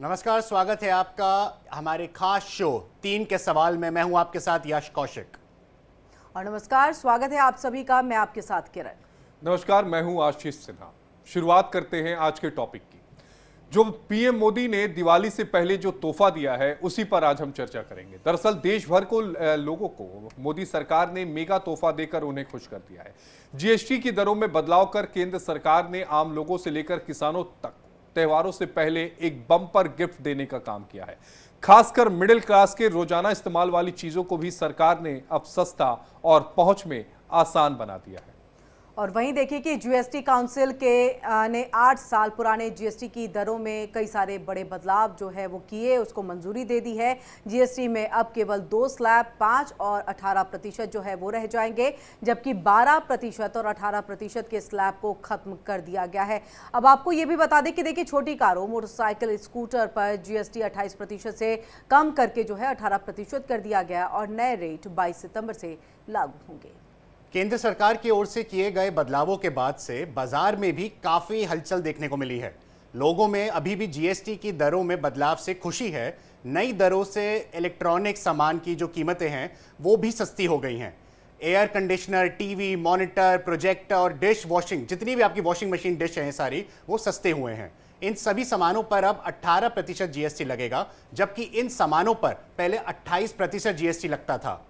नमस्कार, स्वागत है आपका हमारे खास शो 3 के सवाल में। मैं हूं आपके साथ यश कौशिक। और नमस्कार, स्वागत है आप सभी का। मैं आपके साथ किरण। नमस्कार, मैं हूं आशीष सिन्हा। शुरुआत करते हैं आज के टॉपिक की। जो पीएम मोदी ने दिवाली से पहले जो तोहफा दिया है उसी पर आज हम चर्चा करेंगे। दरअसल देश भर को लोगों को मोदी सरकार ने मेगा तोहफा देकर उन्हें खुश कर दिया है। जीएसटी की दरों में बदलाव कर केंद्र सरकार ने आम लोगों से लेकर किसानों तक त्योहारों से पहले एक बम्पर गिफ्ट देने का काम किया है। खासकर मिडिल क्लास के रोजाना इस्तेमाल वाली चीजों को भी सरकार ने अब सस्ता और पहुंच में आसान बना दिया है। और वहीं देखिए कि जीएसटी काउंसिल के ने 8 साल पुराने जीएसटी की दरों में कई सारे बड़े बदलाव जो है वो किए, उसको मंजूरी दे दी है। जीएसटी में अब केवल 2 स्लैब 5 और 18% जो है वो रह जाएंगे, जबकि 12% और 18% के स्लैब को खत्म कर दिया गया है। अब आपको ये भी बता दें कि देखिए छोटी कारों, मोटरसाइकिल, स्कूटर पर जीएसटी 28% से कम करके जो है 18% कर दिया गया और नए रेट 22 सितंबर से लागू होंगे। केंद्र सरकार की ओर से किए गए बदलावों के बाद से बाजार में भी काफी हलचल देखने को मिली है। लोगों में अभी भी जीएसटी की दरों में बदलाव से खुशी है। नई दरों से इलेक्ट्रॉनिक सामान की जो कीमतें हैं वो भी सस्ती हो गई हैं। Air conditioner, TV, monitor, projector और डिश वॉशिंग, जितनी भी आपकी वॉशिंग मशीन डिश हैं सारी, वो सस्ते हुए हैं। इन सभी सामानों पर अब 18% जीएसटी लगेगा, जबकि इन सामानों पर पहले 28% जीएसटी लगता था।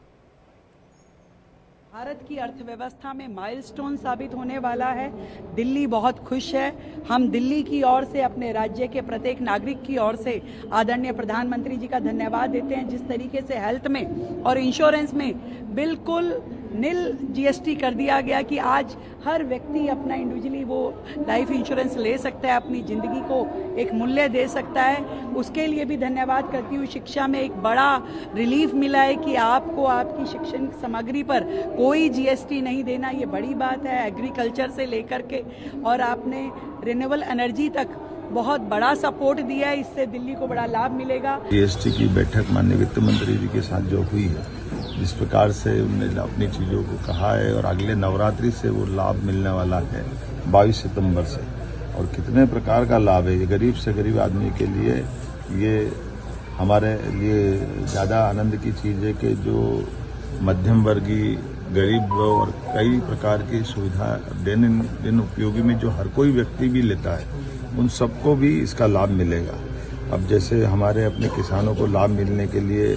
भारत की अर्थव्यवस्था में माइलस्टोन साबित होने वाला है। दिल्ली बहुत खुश है। हम दिल्ली की ओर से, अपने राज्य के प्रत्येक नागरिक की ओर से आदरणीय प्रधानमंत्री जी का धन्यवाद देते हैं। जिस तरीके से हेल्थ में और इंश्योरेंस में बिल्कुल नील जीएसटी कर दिया गया कि आज हर व्यक्ति अपना इंडिविजुअली वो लाइफ इंश्योरेंस ले सकता है, अपनी जिंदगी को एक मूल्य दे सकता है, उसके लिए भी धन्यवाद करती हूँ। शिक्षा में एक बड़ा रिलीफ मिला है कि आपको आपकी शैक्षणिक सामग्री पर कोई जीएसटी नहीं देना, ये बड़ी बात है। एग्रीकल्चर से लेकर के और आपने रिन्यूएबल एनर्जी तक बहुत बड़ा सपोर्ट दिया है, इससे दिल्ली को बड़ा लाभ मिलेगा। जीएसटी की बैठक माननीय वित्त मंत्री जी के साथ जो हुई है, जिस प्रकार से उन्होंने अपनी चीजों को कहा है और अगले नवरात्रि से वो लाभ मिलने वाला है 22 सितंबर से, और कितने प्रकार का लाभ है ये गरीब से गरीब आदमी के लिए। ये हमारे लिए ज्यादा आनंद की चीज है कि जो मध्यम वर्गीय, गरीब और कई प्रकार की सुविधा दिन उपयोगी में जो हर कोई व्यक्ति भी लेता है, उन सबको भी इसका लाभ मिलेगा। अब जैसे हमारे अपने किसानों को लाभ मिलने के लिए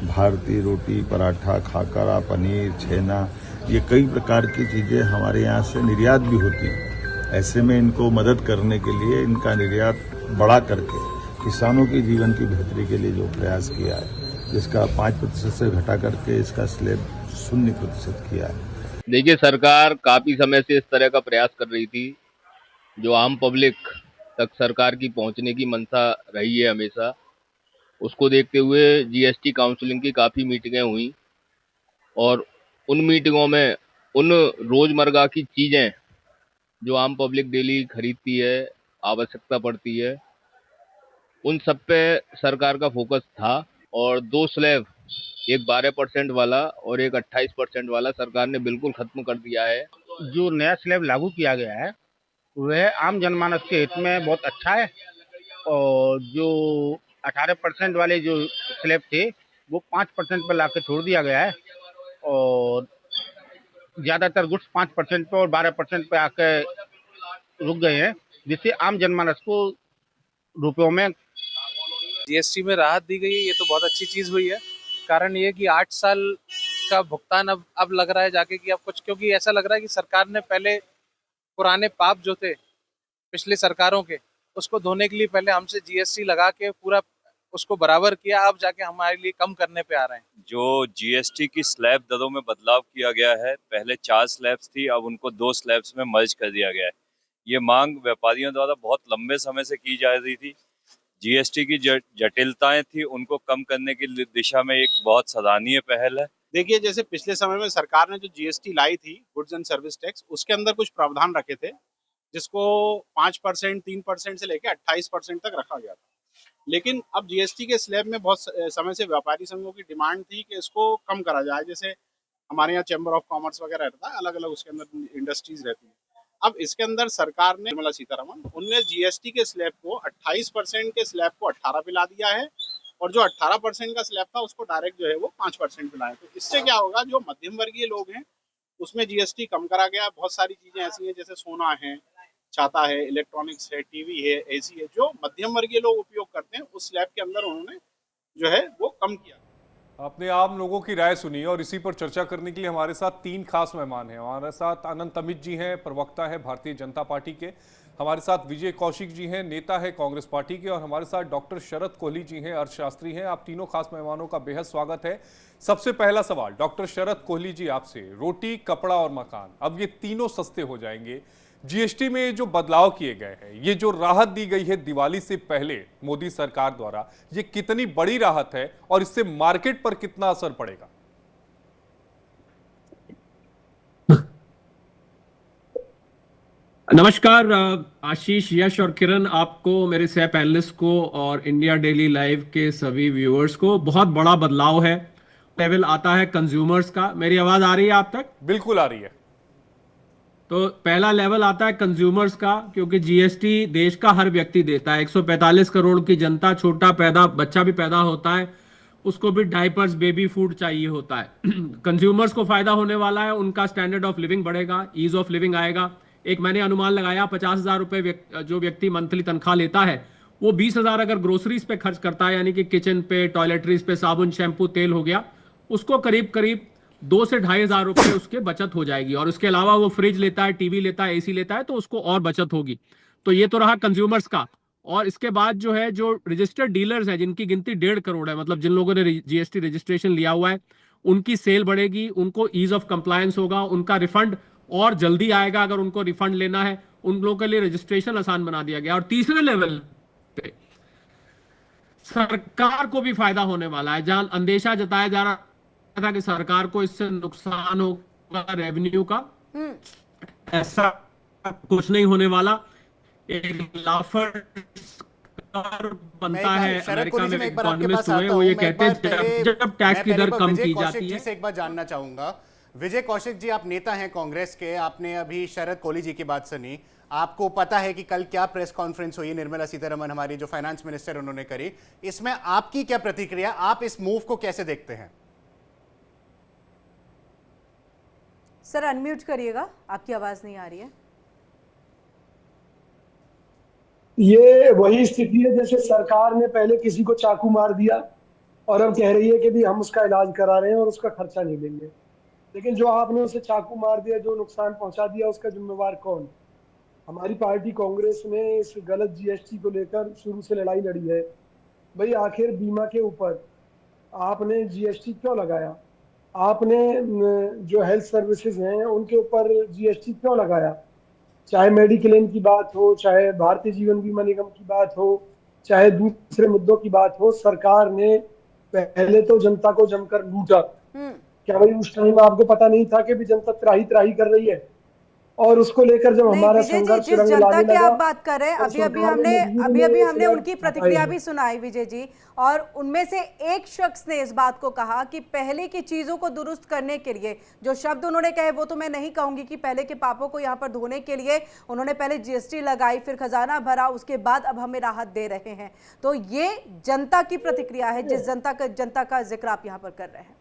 भारतीय रोटी, पराठा, खाकरा, पनीर, छेना, ये कई प्रकार की चीजें हमारे यहाँ से निर्यात भी होती हैं। ऐसे में इनको मदद करने के लिए इनका निर्यात बढ़ा करके किसानों के जीवन की बेहतरी के लिए जो प्रयास किया है, जिसका 5% से घटा करके इसका स्लैब 0% किया है। देखिए, सरकार काफी समय से इस तरह का प्रयास कर रही थी। जो आम पब्लिक तक सरकार की पहुंचने की मंशा रही है हमेशा, उसको देखते हुए जीएसटी काउंसलिंग की काफ़ी मीटिंगें हुई और उन मीटिंगों में उन रोज़मर्रा की चीज़ें जो आम पब्लिक डेली खरीदती है, आवश्यकता पड़ती है, उन सब पे सरकार का फोकस था। और 2 स्लैब, एक 12% वाला और एक 28% वाला, सरकार ने बिल्कुल खत्म कर दिया है। जो नया स्लैब लागू किया गया है वह आम जनमानस के हित में बहुत अच्छा है। और जो 18% वाले जो स्लैब थे वो 5% पर लाके छोड़ दिया गया है, और ज्यादातर गुड्स 5% पे और 12% पे आके रुक गए हैं, जिससे आम जनमानस को रुपयों में जीएसटी में राहत दी गई है। ये तो बहुत अच्छी चीज हुई है। कारण ये कि 8 साल का भुगतान अब लग रहा है जाके कि अब कुछ, क्योंकि ऐसा लग रहा है कि सरकार ने पहले पुराने पाप जो थे पिछली सरकारों के, उसको धोने के लिए पहले हमसे जीएसटी लगा के पूरा उसको बराबर किया, अब जाके हमारे लिए कम करने पे आ रहे हैं। जो जीएसटी की स्लैब दरों में बदलाव किया गया है, पहले 4 स्लैब्स थी, अब उनको 2 स्लैब्स में मर्ज कर दिया गया है। ये मांग व्यापारियों द्वारा बहुत लंबे समय से की जा रही थी। जीएसटी की जटिलताएं थी, उनको कम करने की दिशा में एक बहुत सराहनीय पहल है। देखिए, जैसे पिछले समय में सरकार ने जो जीएसटी लाई थी, गुड्स एंड सर्विस टैक्स, उसके अंदर कुछ प्रावधान रखे थे जिसको 5%, 3% से लेकर 28% तक रखा गया था। लेकिन अब जीएसटी के स्लैब में बहुत समय से व्यापारी संघों की डिमांड थी कि इसको कम करा जाए। जैसे हमारे यहाँ चैम्बर ऑफ कॉमर्स वगैरह रहता है, अलग अलग उसके अंदर इंडस्ट्रीज रहती है, अब इसके अंदर सरकार ने, निर्मला सीतारमण, उनने जीएसटी के स्लैब को 28% के स्लैब को 18 पे ला दिया है और जो 18% का स्लैब था उसको डायरेक्ट जो है वो 5% पे लाए। तो इससे क्या होगा, जो मध्यम वर्गीय लोग हैं उसमें जीएसटी कम करा गया। बहुत सारी चीजें ऐसी हैं जैसे सोना है, छाता है, इलेक्ट्रॉनिक्स है, टीवी है, एसी है, जो मध्यम वर्गीय लोग उपयोग करते हैं उस स्लैब के अंदर उन्होंने जो है वो कम किया। आपने आम लोगों की राय सुनी और इसी पर चर्चा करने के लिए हमारे साथ 3 खास मेहमान हैं। हमारे साथ अनंत अमित जी हैं, प्रवक्ता है भारतीय जनता पार्टी के। हमारे साथ विजय कौशिक जी हैं, नेता है कांग्रेस पार्टी के। और हमारे साथ डॉक्टर शरद कोहली जी हैं, अर्थशास्त्री हैं। आप तीनों खास मेहमानों का बेहद स्वागत है। सबसे पहला सवाल डॉक्टर शरद कोहली जी आपसे, रोटी, कपड़ा और मकान, अब ये तीनों सस्ते हो जाएंगे। जीएसटी में जो बदलाव किए गए हैं, ये जो राहत दी गई है दिवाली से पहले मोदी सरकार द्वारा, ये कितनी बड़ी राहत है और इससे मार्केट पर कितना असर पड़ेगा? नमस्कार आशीष, यश और किरण, आपको, मेरे सह पैनलिस्ट को और इंडिया डेली लाइव के सभी व्यूअर्स को। बहुत बड़ा बदलाव है। लेवल आता है कंज्यूमर्स का। मेरी आवाज आ रही है आप तक? बिल्कुल आ रही है। तो पहला लेवल आता है कंज्यूमर्स का, क्योंकि जीएसटी देश का हर व्यक्ति देता है। 145 करोड़ की जनता, छोटा बच्चा भी पैदा होता है, उसको भी डायपर्स, बेबी फूड चाहिए होता है। कंज्यूमर्स को फायदा होने वाला है, उनका स्टैंडर्ड ऑफ लिविंग बढ़ेगा, ईज ऑफ लिविंग आएगा। एक मैंने अनुमान लगाया, 50,000 रुपए जो व्यक्ति मंथली तनख्वाह लेता है, वो 20,000 अगर ग्रोसरीज पे खर्च करता है, यानी कि किचन पे, टॉयलेटरीज पे, साबुन, शैम्पू, तेल हो गया, उसको करीब करीब 2 से 2,500 रुपए उसके बचत हो जाएगी। और उसके अलावा वो फ्रिज लेता है, टीवी लेता है, एसी लेता है, तो उसको और बचत होगी। तो ये तो रहा कंज्यूमर्स का। और इसके बाद जो है, जो रजिस्टर्ड डीलर्स हैं, जिनकी गिनती 1.5 करोड़ है, मतलब जिन लोगों ने जीएसटी रजिस्ट्रेशन लिया हुआ है, उनकी सेल बढ़ेगी, उनको ईज ऑफ कंप्लायंस होगा, उनका रिफंड और जल्दी आएगा। अगर उनको रिफंड लेना है, उन लोगों के लिए रजिस्ट्रेशन आसान बना दिया गया। और तीसरे लेवल पे सरकार को भी फायदा होने वाला है। जहां अंदेशा जताया जा रहा था कि सरकार को इससे नुकसान होगा रेवेन्यू का, ऐसा कुछ नहीं होने वाला। एक लाफर बनता है। अमेरिका में इकोनॉमिस्ट हुए, वो ये कहते हैं जब टैक्स की दर कम की जाती है। एक बार जानना चाहूंगा, विजय कौशिक जी, आप नेता हैं कांग्रेस के, आपने अभी शरद कोहली जी की बात सुनी। आपको पता है कि कल क्या प्रेस कॉन्फ्रेंस हुई, निर्मला सीतारमण हमारी जो फाइनेंस मिनिस्टर उन्होंने करी, इसमें आपकी क्या प्रतिक्रिया, आप इस मूव को कैसे देखते हैं? सर अनम्यूट करिएगा, आपकी आवाज नहीं आ रही है। ये वही स्थिति है जैसे सरकार ने पहले किसी को चाकू मार दिया और अब कह रही है कि भी हम उसका इलाज करा रहे हैं और उसका खर्चा नहीं लेंगे। लेकिन जो आपने उसे चाकू मार दिया, जो नुकसान पहुंचा दिया, उसका जिम्मेवार कौन? हमारी पार्टी कांग्रेस ने इस गलत जीएसटी को लेकर शुरू से लड़ाई लड़ी है। भाई आखिर बीमा के ऊपर आपने जीएसटी क्यों लगाया? आपने जो हेल्थ सर्विसेज हैं उनके ऊपर जीएसटी क्यों लगाया? चाहे मेडिक्लेम की बात हो, चाहे भारतीय जीवन बीमा निगम की बात हो, चाहे दूसरे मुद्दों की बात हो, सरकार ने पहले तो जनता को जमकर लूटा। क्या भाई उस टाइम आपको पता नहीं था कि भी जनता त्राही त्राही कर रही है? और उसको लेकर जब हमारा संघर्ष जिस जनता की आप बात कर रहे हैं, अभी हमने उनकी प्रतिक्रिया भी सुनाई विजय जी, और उनमें से एक शख्स ने इस बात को कहा कि पहले की चीजों को दुरुस्त करने के लिए, जो शब्द उन्होंने कहे वो तो मैं नहीं कहूंगी कि पहले के पापों को यहाँ पर धोने के लिए उन्होंने पहले जीएसटी लगाई, फिर खजाना भरा, उसके बाद अब हमें राहत दे रहे हैं। तो ये जनता की प्रतिक्रिया है, जिस जनता का जिक्र आप यहाँ पर कर रहे हैं।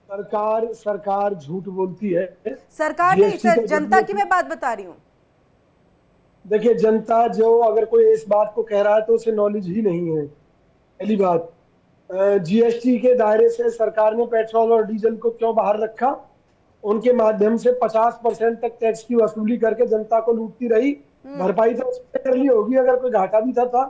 सरकार झूठ बोलती है। सरकार नहीं सर, जनता की मैं बात बता रही हूँ। देखिए, जनता जो अगर कोई इस बात को कह रहा है तो उसे नॉलेज ही नहीं है। पहली बात, जीएसटी के दायरे से सरकार ने पेट्रोल और डीजल को क्यों बाहर रखा? उनके माध्यम से 50% तक टैक्स की वसूली करके जनता को लूटती रही। भरपाई तो उसने कर ली होगी अगर कोई घाटा भी था।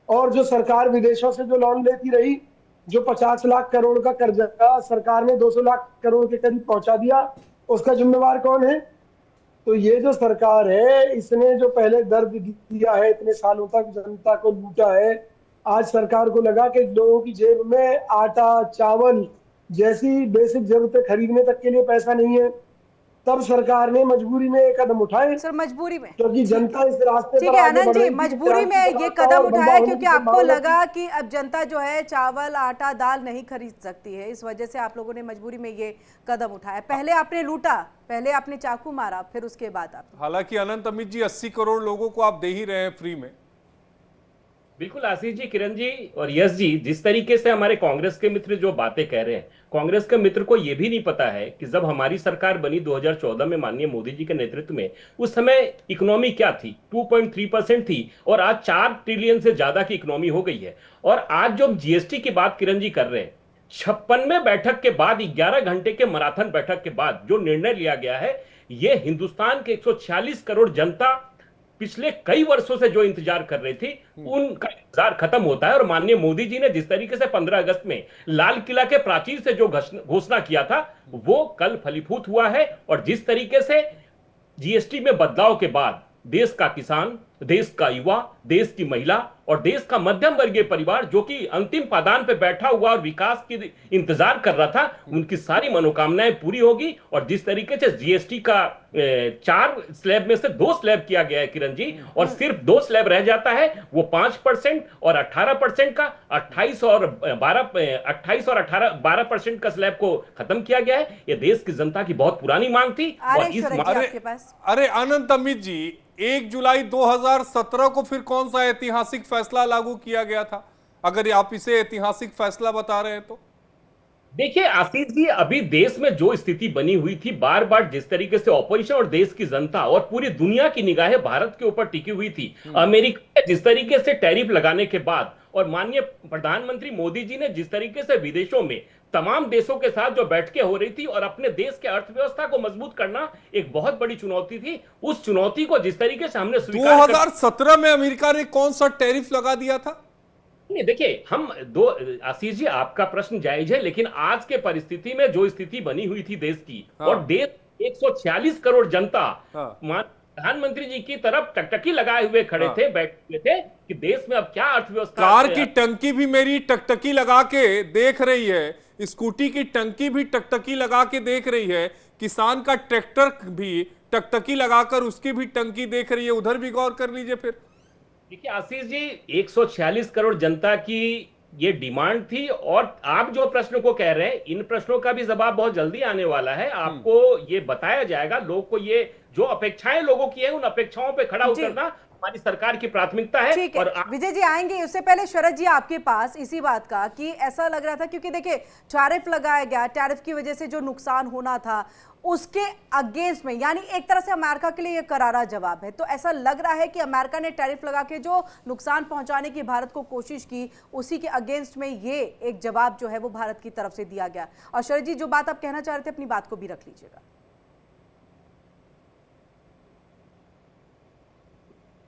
और जो सरकार विदेशों से जो लोन लेती रही, जो 50 लाख करोड़ का कर्जा सरकार ने 200 लाख करोड़ के करीब पहुंचा दिया, उसका जिम्मेवार कौन है? तो ये जो सरकार है, इसने जो पहले दर्द दिया है, इतने सालों तक जनता को लूटा है, आज सरकार को लगा कि लोगों की जेब में आटा, चावल जैसी बेसिक जरूरतें खरीदने तक के लिए पैसा नहीं है, तब सरकार ने मजबूरी में ये कदम उठाए। सर मजबूरी में, क्योंकि जनता इस रास्ते ठीक पर है आगे आनंद बढ़ जी, रही थी। मजबूरी में ये कदम उठाया क्योंकि आपको लगा कि अब जनता जो है चावल आटा दाल नहीं खरीद सकती है, इस वजह से आप लोगों ने मजबूरी में ये कदम उठाया। पहले आपने लूटा, पहले आपने चाकू मारा, फिर उसके बाद आप। हालांकि अनंत अमित जी 80 करोड़ लोगों को आप दे ही रहे हैं फ्री में। बिल्कुल आशीष जी, किरण जी और यश जी, जिस तरीके से हमारे कांग्रेस के मित्र जो बातें कह रहे हैं, कांग्रेस के मित्र को यह भी नहीं पता है कि जब हमारी सरकार बनी 2014 में माननीय मोदी जी के नेतृत्व में, उस समय इकोनॉमी क्या थी, 2.3% थी और आज 4 ट्रिलियन से ज्यादा की इकोनॉमी हो गई है। और आज जो हम जीएसटी की बात किरण जी कर रहे हैं, 56वें बैठक के बाद 11 घंटे के मैराथन बैठक के बाद जो निर्णय लिया गया है, यह हिंदुस्तान के 146 करोड़ जनता पिछले कई वर्षों से जो इंतजार कर रही थी, उनका इंतजार खत्म होता है। और माननीय मोदी जी ने जिस तरीके से 15 अगस्त में लाल किला के प्राचीर से जो घोषणा किया था, वो कल फलीभूत हुआ है। और जिस तरीके से जीएसटी में बदलाव के बाद देश का किसान, देश का युवा, देश की महिला और देश का मध्यम वर्गीय परिवार जो कि अंतिम पायदान पे बैठा हुआ और विकास की इंतजार कर रहा था, उनकी सारी मनोकामनाएं पूरी होगी। और जिस तरीके से जीएसटी का 4 स्लैब में से 2 स्लैब किया गया है किरण जी, और सिर्फ 2 स्लैब रह जाता है, वो 5% और 18% का 28 और 12% का स्लैब को खत्म किया गया है। ये देश की जनता की बहुत पुरानी मांग थी। और इस अरे अनंत अमित जी, 1 जुलाई 2017 को फिर कौन सा ऐतिहासिक फैसला लागू किया गया था, अगर आप इसे ऐतिहासिक फैसला बता रहे हैं तो? देखिए आशीष जी, अभी देश में जो स्थिति बनी हुई थी, बार बार जिस तरीके से ऑपोजिशन और देश की जनता और पूरी दुनिया की निगाहें भारत के ऊपर टिकी हुई थी, अमेरिका जिस तरीके से टैरिफ लगाने के बाद और माननीय प्रधानमंत्री मोदी जी ने जिस तरीके से विदेशों में तमाम देशों के साथ जो बैठकें हो रही थी और अपने देश के अर्थव्यवस्था को मजबूत करना एक बहुत बड़ी चुनौती थी, उस चुनौती को जिस तरीके से हमने स्वीकार 2017 में अमेरिका ने कौन सा टैरिफ लगा दिया था? नहीं देखिए, हम आशीष जी आपका प्रश्न जायज है, लेकिन आज के परिस्थिति में जो स्थिति बनी हुई थी देश की, और देश 146 करोड़ जनता प्रधानमंत्री जी की तरफ टकटकी लगाए हुए खड़े थे, बैठे हुए थे कि देश में अब क्या अर्थव्यवस्था। कार की टंकी भी मेरी टकटकी लगा के देख रही है, स्कूटी की टंकी भी टकटकी लगा के देख रही है, किसान का ट्रैक्टर भी टकटकी लगाकर उसकी भी टंकी देख रही है। उधर भी गौर कर लीजिए। फिर देखिए आशीष जी, 146 करोड़ जनता की ये डिमांड थी, और आप जो प्रश्न को कह रहे हैं, इन प्रश्नों का भी जवाब बहुत जल्दी आने वाला है। आपको ये बताया जाएगा, लोग को ये जो अपेक्षाएं लोगों की है, उन अपेक्षाओं पे खड़ा उतरना हमारी सरकार की प्राथमिकता है। ठीक है, और विजय जी आएंगे। उससे पहले शरद जी आपके पास इसी बात का कि ऐसा लग रहा था, क्योंकि देखिए टैरिफ लगाया गया, टैरिफ की वजह से जो नुकसान होना था उसके अगेंस्ट में, यानी एक तरह से अमेरिका के लिए यह करारा जवाब है। तो ऐसा लग रहा है कि अमेरिका ने टैरिफ लगा के जो नुकसान पहुंचाने की भारत को कोशिश की, उसी के अगेंस्ट में ये एक जवाब जो है वो भारत की तरफ से दिया गया। और शरद जी जो बात आप कहना चाह रहे थे, अपनी बात को भी रख लीजिएगा।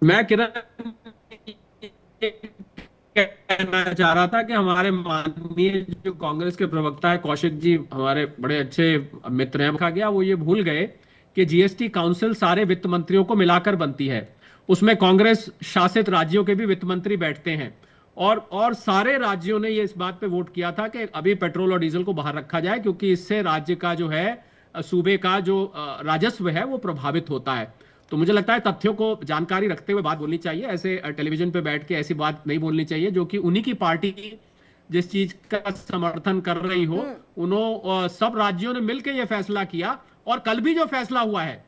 मैं कहना चाह रहा था कि हमारे माननीय जो कांग्रेस के प्रवक्ता है कौशिक जी, हमारे बड़े अच्छे मित्र हैं, कहा गया वो ये भूल गए कि जीएसटी काउंसिल सारे वित्त मंत्रियों को मिलाकर बनती है, उसमें कांग्रेस शासित राज्यों के भी वित्त मंत्री बैठते हैं, और सारे राज्यों ने ये इस बात पे वोट किया था कि अभी पेट्रोल और डीजल को बाहर रखा जाए, क्योंकि इससे राज्य का जो है, सूबे का जो राजस्व है वो प्रभावित होता है। तो मुझे लगता है तथ्यों को जानकारी रखते हुए बात बोलनी चाहिए, ऐसे टेलीविजन पे बैठ के ऐसी बात नहीं बोलनी चाहिए जो कि उन्हीं की पार्टी जिस चीज का समर्थन कर रही हो। उन्होंने सब राज्यों ने मिलकर यह फैसला किया, और कल भी जो फैसला हुआ है,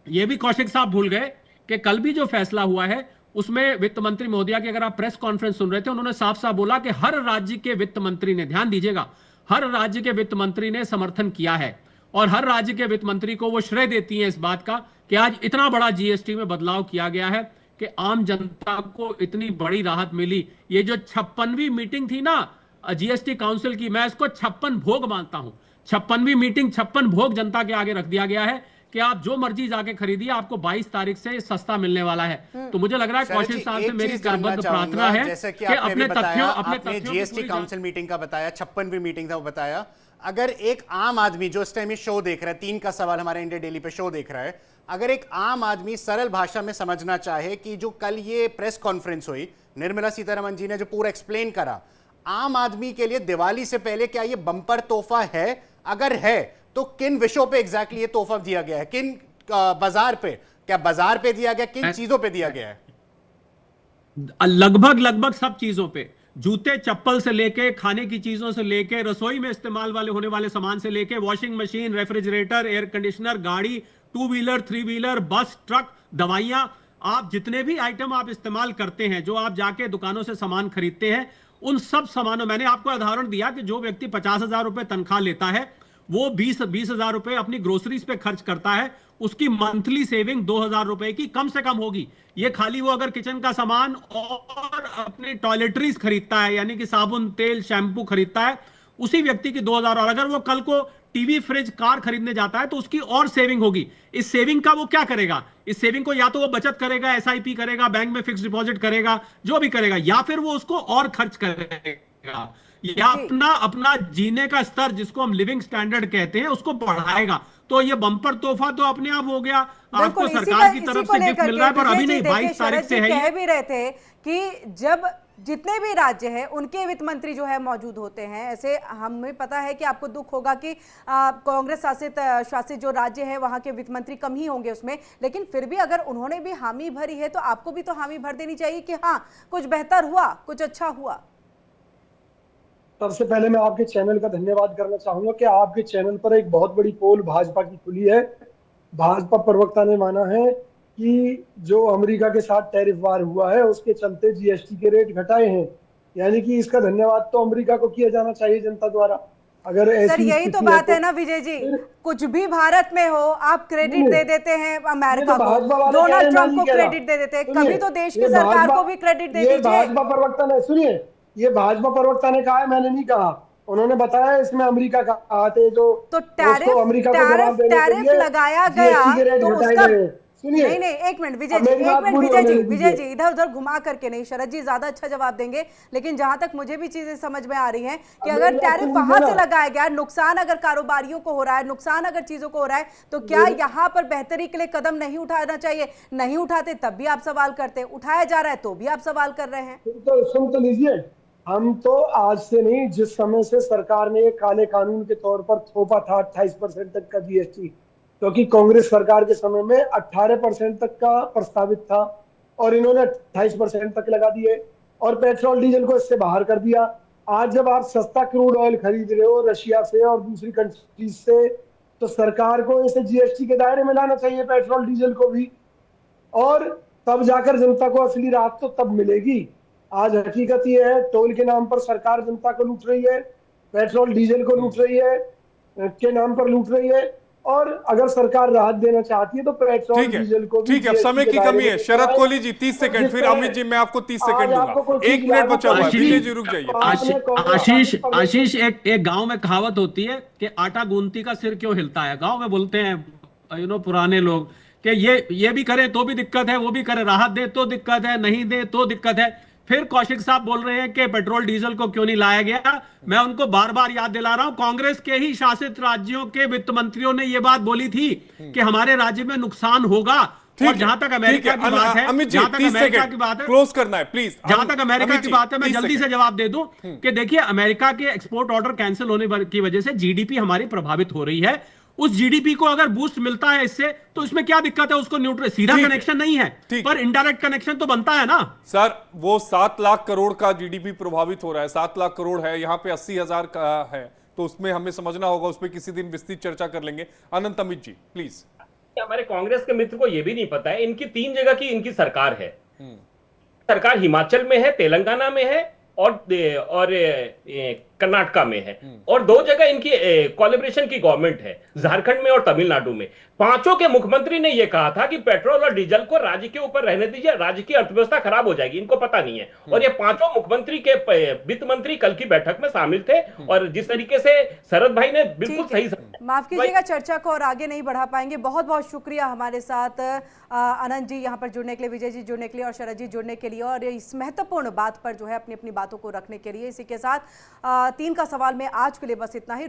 यह भी कौशिक साहब भूल गए कि कल भी जो फैसला हुआ है उसमें वित्त मंत्री महोदया की, अगर आप प्रेस कॉन्फ्रेंस सुन रहे थे, उन्होंने साफ साफ बोला कि हर राज्य के वित्त मंत्री ने, ध्यान दीजिएगा, हर राज्य के वित्त मंत्री ने समर्थन किया है, और हर राज्य के वित्त मंत्री को वो श्रेय देती है इस बात का कि आज इतना बड़ा जीएसटी में बदलाव किया गया है कि आम जनता को इतनी बड़ी राहत मिली। ये जो 56वीं मीटिंग थी ना जीएसटी काउंसिल की, मैं इसको 56 भोग मानता हूं। 56वीं मीटिंग, 56 भोग जनता के आगे रख दिया गया है कि आप जो मर्जी जाके खरीदिए, आपको 22 तारीख से सस्ता मिलने वाला है। तो मुझे लग रहा है कौशिक साहब से मेरी करबद्ध प्रार्थना है कि अपने तथ्यों, अपने जीएसटी काउंसिल मीटिंग का बताया, 56वीं मीटिंग था वो बताया। अगर एक आम आदमी जो इस टाइम शो देख रहा है, 3 का सवाल हमारे इंडिया डेली पे शो देख रहा है, अगर एक आम आदमी सरल भाषा में समझना चाहे कि जो कल ये प्रेस कॉन्फ्रेंस हुई, निर्मला सीतारमण जी ने जो पूरा एक्सप्लेन करा, आम आदमी के लिए दिवाली से पहले क्या ये बम्पर तोहफा है? अगर है तो किन विषयों पे एग्जैक्टली ये तोहफा दिया गया है, किन बाजार पे, क्या बाजार पे दिया गया, किन चीजों पे दिया गया है? लगभग सब चीजों पे, जूते चप्पल से लेके, खाने की चीजों से लेके, रसोई में इस्तेमाल वाले होने वाले सामान से लेके, washing machine, refrigerator, air conditioner, गाड़ी, 2 व्हीलर, 3 व्हीलर, बस, ट्रक, दवाइयां, आप जितने भी आइटम आप इस्तेमाल करते हैं, जो आप जाके दुकानों से सामान खरीदते हैं, उन सब सामानों, मैंने आपको उदाहरण दिया कि जो व्यक्ति 50,000 रुपए तनख्वाह लेता है वो 20,000 रुपए अपनी ग्रोसरीज पे खर्च करता है, उसकी मंथली सेविंग 2,000 रुपए की कम से कम होगी। ये खाली वो अगर किचन का सामान और अपनी टॉयलेटरीज खरीदता है, यानी कि साबुन, तेल, शैम्पू खरीदता है, उसी व्यक्ति की 2,000, और अगर वो कल को टीवी, फ्रिज, कार खरीदने जाता है तो उसकी और सेविंग होगी। इस सेविंग का वो क्या करेगा? इस सेविंग को या तो वो बचत करेगा, एसआईपी करेगा, बैंक में फिक्स डिपॉजिट करेगा, जो भी करेगा, या फिर वो उसको और खर्च करेगा, या अपना जीने का स्तर, जिसको हम लिविंग स्टैंडर्ड कहते हैं, उसको बढ़ाएगा। तो ये बम्पर तोहफा तो अपने आप हो गया, आपको सरकार की तरफ से गिफ्ट मिल रहा है, पर अभी नहीं, 22 तारीख से है। कह भी रहे थे कि जब जितने भी राज्य हैं उनके वित्त मंत्री जो है मौजूद होते हैं, ऐसे हमें पता है कि आपको दुख होगा कि कांग्रेस शासित जो राज्य है वहां के वित्त मंत्री कम ही होंगे उसमें, लेकिन फिर भी अगर उन्होंने भी हामी भरी है तो आपको भी तो हामी भर देनी चाहिए कि हाँ कुछ बेहतर हुआ, कुछ अच्छा हुआ। सबसे पहले मैं आपके चैनल का धन्यवाद करना चाहूंगा कि आपके चैनल पर एक बहुत बड़ी पोल भाजपा की खुली है। भाजपा प्रवक्ता ने माना है कि जो अमेरिका के साथ टैरिफ वार हुआ है उसके चलते जीएसटी के रेट घटाए हैं, यानी कि इसका धन्यवाद तो अमेरिका को किया जाना चाहिए जनता द्वारा। अगर ऐसी सर यही तो बात है ना विजय जी, कुछ भी भारत में हो आप क्रेडिट दे देते हैं अमेरिका को, डोनाल्ड ट्रंप को क्रेडिट दे देते हैं, कभी तो देश की सरकार को भी क्रेडिट दे दीजिए। भाजपा प्रवक्ता ने, सुनिए, ये भाजपा प्रवक्ता ने कहा है, मैंने नहीं कहा, उन्होंने बताया इसमें अमेरिका का हाथ है, जो तो टैरिफ लगाया गया तो उसका, नहीं एक मिनट विजय जी इधर उधर घुमा करके नहीं, शरद जी ज्यादा अच्छा जवाब देंगे, लेकिन जहां तक मुझे भी चीजें समझ में आ रही हैं कि अगर टैरिफ वहां से लगाया गया, नुकसान अगर कारोबारियों को हो रहा है, नुकसान अगर चीजों को हो रहा है, तो क्या यहाँ पर बेहतरी के लिए कदम नहीं उठाना चाहिए? नहीं उठाते तब भी आप सवाल करते, उठाया जा रहा है तो भी आप सवाल कर रहे हैं। सुन तो लीजिए, हम तो आज से नहीं, जिस समय से सरकार ने काले कानून के तौर पर थोपा था 28% तक का जीएसटी, क्योंकि कांग्रेस सरकार के समय में 18% तक का प्रस्तावित था और इन्होंने 28% तक लगा दिए और पेट्रोल डीजल को इससे बाहर कर दिया। आज जब आप सस्ता क्रूड ऑयल खरीद रहे हो रशिया से और दूसरी कंट्रीज से, तो सरकार को इसे जीएसटी के दायरे में लाना चाहिए, पेट्रोल डीजल को भी, और तब जाकर जनता को असली राहत तो तब मिलेगी। आज हकीकत ये है, टोल के नाम पर सरकार जनता को लूट रही है, पेट्रोल डीजल को लूट रही है, के नाम पर लूट रही है, और अगर सरकार राहत देना चाहती है तो पेट्रोल डीजल को भी। ठीक है, अब समय की कमी है। शरद कोहली जी 30 सेकंड, फिर अमित जी मैं आपको 30 सेकंड दूंगा, 1 मिनट बचा हुआ है, विजय जी रुक जाइए। आशीष, एक गांव में कहावत होती है कि आटा गूंथती का सिर क्यों हिलता है। गांव में बोलते हैं पुराने लोग कि ये भी करे तो भी दिक्कत है, वो भी करे, राहत दे तो दिक्कत है, नहीं दे तो दिक्कत है। फिर कौशिक साहब बोल रहे हैं कि पेट्रोल डीजल को क्यों नहीं लाया गया। मैं उनको बार बार याद दिला रहा हूं, कांग्रेस के ही शासित राज्यों के वित्त मंत्रियों ने यह बात बोली थी कि हमारे राज्य में नुकसान होगा। और जहां तक अमेरिका की बात है, जहां तक अमेरिका की बात है, क्लोज करना है प्लीज। जहां तक अमेरिका की बात है, मैं जल्दी से जवाब दे दूं कि देखिए, अमेरिका के एक्सपोर्ट ऑर्डर कैंसिल होने की वजह से जीडीपी हमारी प्रभावित हो रही है। उस जीडीपी को अगर बूस्ट मिलता है इससे, तो इसमें क्या दिक्कत है? उसको न्यूट्रल, सीधा कनेक्शन नहीं है, पर इनडायरेक्ट कनेक्शन तो बनता है ना सर। वो 7 लाख करोड़ का जीडीपी प्रभावित हो रहा है, 7 लाख करोड़ है, यहाँ पे 80,000 का है, तो उसमें हमें समझना होगा, उस पर किसी दिन विस्तृत चर्चा कर लेंगे। अनंत अमित जी प्लीज। हमारे कांग्रेस के मित्र को यह भी नहीं पता है, इनकी 3 जगह की इनकी सरकार है। सरकार हिमाचल में है, तेलंगाना में है और कर्नाटका में है, और 2 जगह इनकी कोलैबोरेशन की गवर्नमेंट है, झारखंड में और तमिलनाडु में। 5 के मुख्यमंत्री ने यह कहा था कि पेट्रोल और डीजल को राज्य के ऊपर रहने दीजिए, राज्य की अर्थव्यवस्था खराब हो जाएगी, इनको पता नहीं है। और ये 5 मुख्यमंत्री के वित्त मंत्री कल की बैठक में शामिल थे, और जिस तरीके से शरद भाई ने बिल्कुल सही, माफ कीजिएगा, चर्चा को और आगे नहीं बढ़ा पाएंगे। बहुत बहुत शुक्रिया हमारे साथ अनंत जी यहाँ पर जुड़ने के लिए, विजय जी जुड़ने के लिए और शरद जी जुड़ने के लिए, और इस महत्वपूर्ण बात पर जो है अपनी अपनी बातों को रखने के लिए। इसी के साथ 3 का सवाल में आज के लिए बस इतना ही।